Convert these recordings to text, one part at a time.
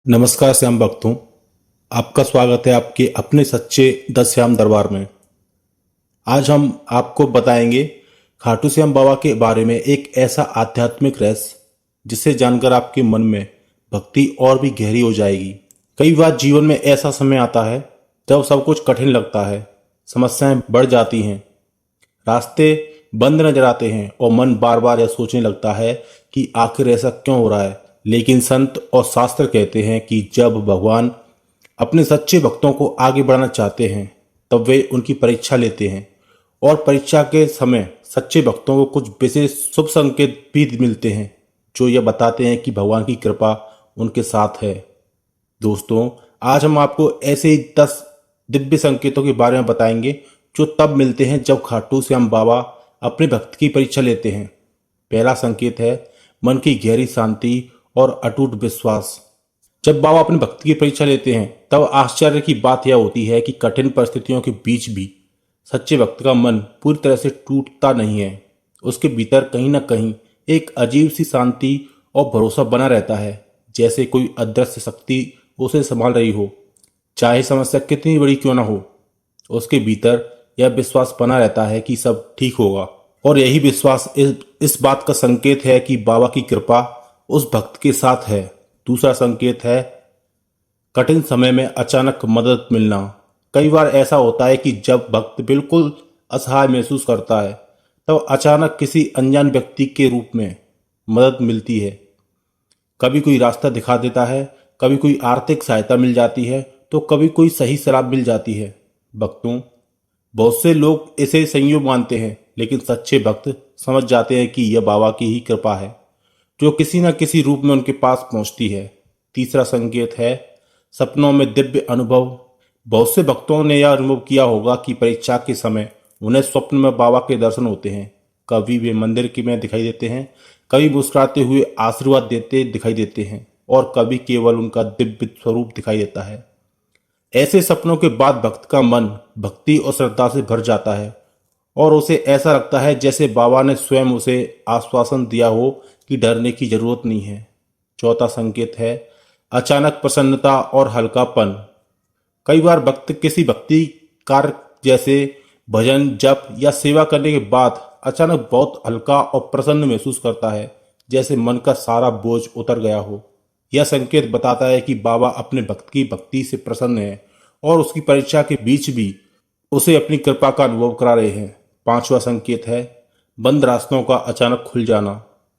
नमस्कार श्याम भक्तों। आपका स्वागत है आपके अपने सच्चे द श्याम दरबार में। आज हम आपको बताएंगे खाटू श्याम बाबा के बारे में एक ऐसा आध्यात्मिक रहस्य जिसे जानकर आपके मन में भक्ति और भी गहरी हो जाएगी। कई बार जीवन में ऐसा समय आता है जब सब कुछ कठिन लगता है, समस्याएं बढ़ जाती हैं, रास्ते बंद नजर आते हैं और मन बार बार यह सोचने लगता है कि आखिर ऐसा क्यों हो रहा है। लेकिन संत और शास्त्र कहते हैं कि जब भगवान अपने सच्चे भक्तों को आगे बढ़ाना चाहते हैं तब वे उनकी परीक्षा लेते हैं और परीक्षा के समय सच्चे भक्तों को कुछ विशेष शुभ संकेत भी मिलते हैं जो यह बताते हैं कि भगवान की कृपा उनके साथ है। दोस्तों, आज हम आपको ऐसे ही 10 दिव्य संकेतों के बारे में बताएंगे जो तब मिलते हैं जब खाटू श्याम बाबा अपने भक्त की परीक्षा लेते हैं। पहला संकेत है मन की गहरी शांति और अटूट विश्वास। जब बाबा अपने भक्त की परीक्षा लेते हैं तब आश्चर्य की बात यह होती है कि कठिन परिस्थितियों के बीच भी सच्चे भक्त का मन पूरी तरह से टूटता नहीं है। उसके भीतर कहीं ना कहीं एक अजीब सी शांति और भरोसा बना रहता है, जैसे कोई अदृश्य शक्ति उसे संभाल रही हो। चाहे समस्या कितनी बड़ी क्यों ना हो, उसके भीतर यह विश्वास बना रहता है कि सब ठीक होगा। और यही विश्वास इस बात का संकेत है कि बाबा की कृपा उस भक्त के साथ है। दूसरा संकेत है कठिन समय में अचानक मदद मिलना। कई बार ऐसा होता है कि जब भक्त बिल्कुल असहाय महसूस करता है तब अचानक किसी अनजान व्यक्ति के रूप में मदद मिलती है। कभी कोई रास्ता दिखा देता है, कभी कोई आर्थिक सहायता मिल जाती है, तो कभी कोई सही सलाह मिल जाती है। भक्तों, बहुत से लोग इसे संयोग मानते हैं, लेकिन सच्चे भक्त समझ जाते हैं कि यह बाबा की ही कृपा है जो किसी न किसी रूप में उनके पास पहुंचती है। तीसरा संकेत है सपनों में दिव्य अनुभव। बहुत से भक्तों ने यह अनुभव किया होगा कि परीक्षा के समय उन्हें स्वप्न में बाबा के दर्शन होते हैं। कभी वे मंदिर के में दिखाई देते हैं, कभी मुस्कुराते हुए आशीर्वाद देते दिखाई देते हैं और कभी केवल उनका दिव्य स्वरूप दिखाई देता है। ऐसे सपनों के बाद भक्त का मन भक्ति और श्रद्धा से भर जाता है और उसे ऐसा लगता है जैसे बाबा ने स्वयं उसे आश्वासन दिया हो कि डरने की जरूरत नहीं है। चौथा संकेत है अचानक प्रसन्नता और हल्कापन। कई बार भक्त किसी भक्ति कार्य जैसे भजन, जप या सेवा करने के बाद अचानक बहुत हल्का और प्रसन्न महसूस करता है, जैसे मन का सारा बोझ उतर गया हो। यह संकेत बताता है कि बाबा अपने भक्त की भक्ति से प्रसन्न है और उसकी परीक्षा के बीच भी उसे अपनी कृपा का अनुभव करा रहे हैं। पांचवा संकेत है बंद रास्तों का अचानक खुल जाना।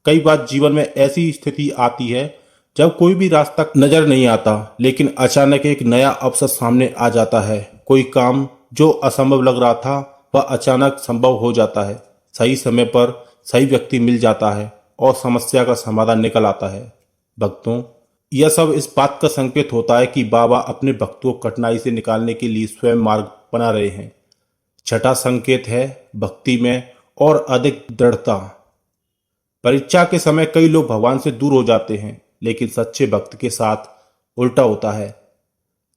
कई बार जीवन में ऐसी स्थिति आती है जब कोई भी रास्ता नजर नहीं आता, लेकिन अचानक एक नया अवसर सामने आ जाता है। कोई काम जो असंभव लग रहा था वह अचानक संभव हो जाता है। सही समय पर सही व्यक्ति मिल जाता है और समस्या का समाधान निकल आता है। भक्तों, यह सब इस बात का संकेत होता है कि बाबा अपने भक्तों को कठिनाई से निकालने के लिए स्वयं मार्ग बना रहे हैं। छठा संकेत है भक्ति में और अधिक दृढ़ता। परीक्षा के समय कई लोग भगवान से दूर हो जाते हैं, लेकिन सच्चे भक्त के साथ उल्टा होता है।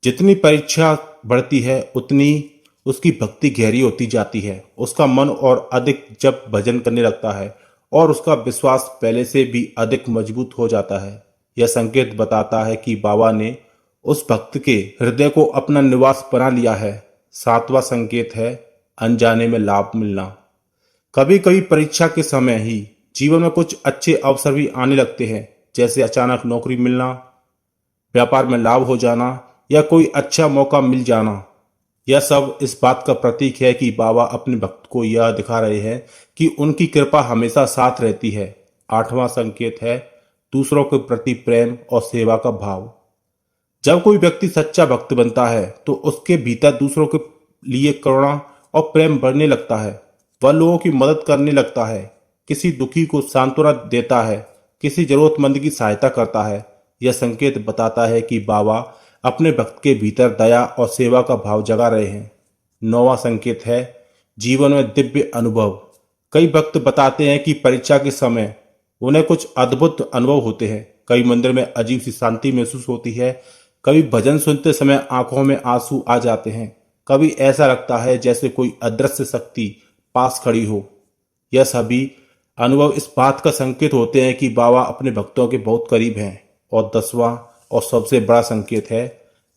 जितनी परीक्षा बढ़ती है उतनी उसकी भक्ति गहरी होती जाती है। उसका मन और अधिक जप भजन करने लगता है और उसका विश्वास पहले से भी अधिक मजबूत हो जाता है। यह संकेत बताता है कि बाबा ने उस भक्त के हृदय को अपना निवास बना लिया है। सातवां संकेत है अनजाने में लाभ मिलना। कभी कभी परीक्षा के समय ही जीवन में कुछ अच्छे अवसर भी आने लगते हैं, जैसे अचानक नौकरी मिलना, व्यापार में लाभ हो जाना या कोई अच्छा मौका मिल जाना। यह सब इस बात का प्रतीक है कि बाबा अपने भक्त को यह दिखा रहे हैं कि उनकी कृपा हमेशा साथ रहती है। आठवां संकेत है दूसरों के प्रति प्रेम और सेवा का भाव। जब कोई व्यक्ति सच्चा भक्त बनता है तो उसके भीतर दूसरों के लिए करुणा और प्रेम बढ़ने लगता है। वह लोगों की मदद करने लगता है, किसी दुखी को सांत्वना देता है, किसी जरूरतमंद की सहायता करता है। यह संकेत बताता है कि बाबा अपने भक्त के भीतर दया और सेवा का भाव जगा रहे हैं। नौवां संकेत है जीवन में दिव्य अनुभव। कई भक्त बताते हैं कि परीक्षा के समय उन्हें कुछ अद्भुत अनुभव होते हैं। कई मंदिर में अजीब सी शांति महसूस होती है, कभी भजन सुनते समय आंखों में आंसू आ जाते हैं, कभी ऐसा लगता है जैसे कोई अदृश्य शक्ति पास खड़ी हो। यह सभी अनुभव इस बात का संकेत होते हैं कि बाबा अपने भक्तों के बहुत करीब हैं। और 10वां और सबसे बड़ा संकेत है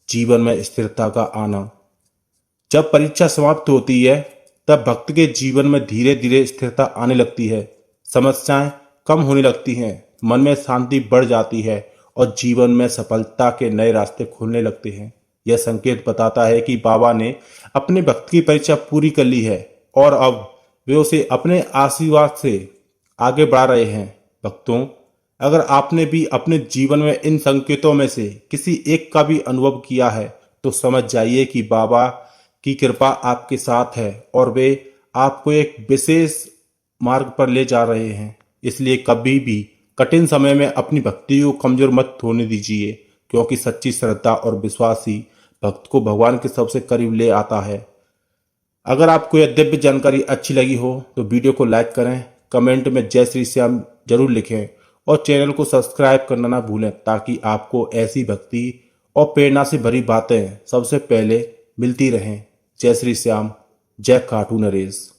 जीवन में स्थिरता का आना। जब परीक्षा समाप्त होती है तब भक्त के जीवन में धीरे धीरे स्थिरता आने लगती है, समस्याएं कम होने लगती हैं, मन में शांति बढ़ जाती है और जीवन में सफलता के नए रास्ते खुलने लगते हैं। यह संकेत बताता है कि बाबा ने अपने भक्त की परीक्षा पूरी कर ली है और अब वे उसे अपने आशीर्वाद से आगे बढ़ा रहे हैं। भक्तों, अगर आपने भी अपने जीवन में इन संकेतों में से किसी एक का भी अनुभव किया है तो समझ जाइए कि बाबा की कृपा आपके साथ है और वे आपको एक विशेष मार्ग पर ले जा रहे हैं। इसलिए कभी भी कठिन समय में अपनी भक्ति को कमजोर मत होने दीजिए, क्योंकि सच्ची श्रद्धा और विश्वास ही भक्त को भगवान के सबसे करीब ले आता है। अगर आपको यह दिव्य जानकारी अच्छी लगी हो तो वीडियो को लाइक करें, कमेंट में जय श्री श्याम जरूर लिखें और चैनल को सब्सक्राइब करना ना भूलें, ताकि आपको ऐसी भक्ति और प्रेरणा से भरी बातें सबसे पहले मिलती रहें। जय श्री श्याम, जय खाटू नरेश।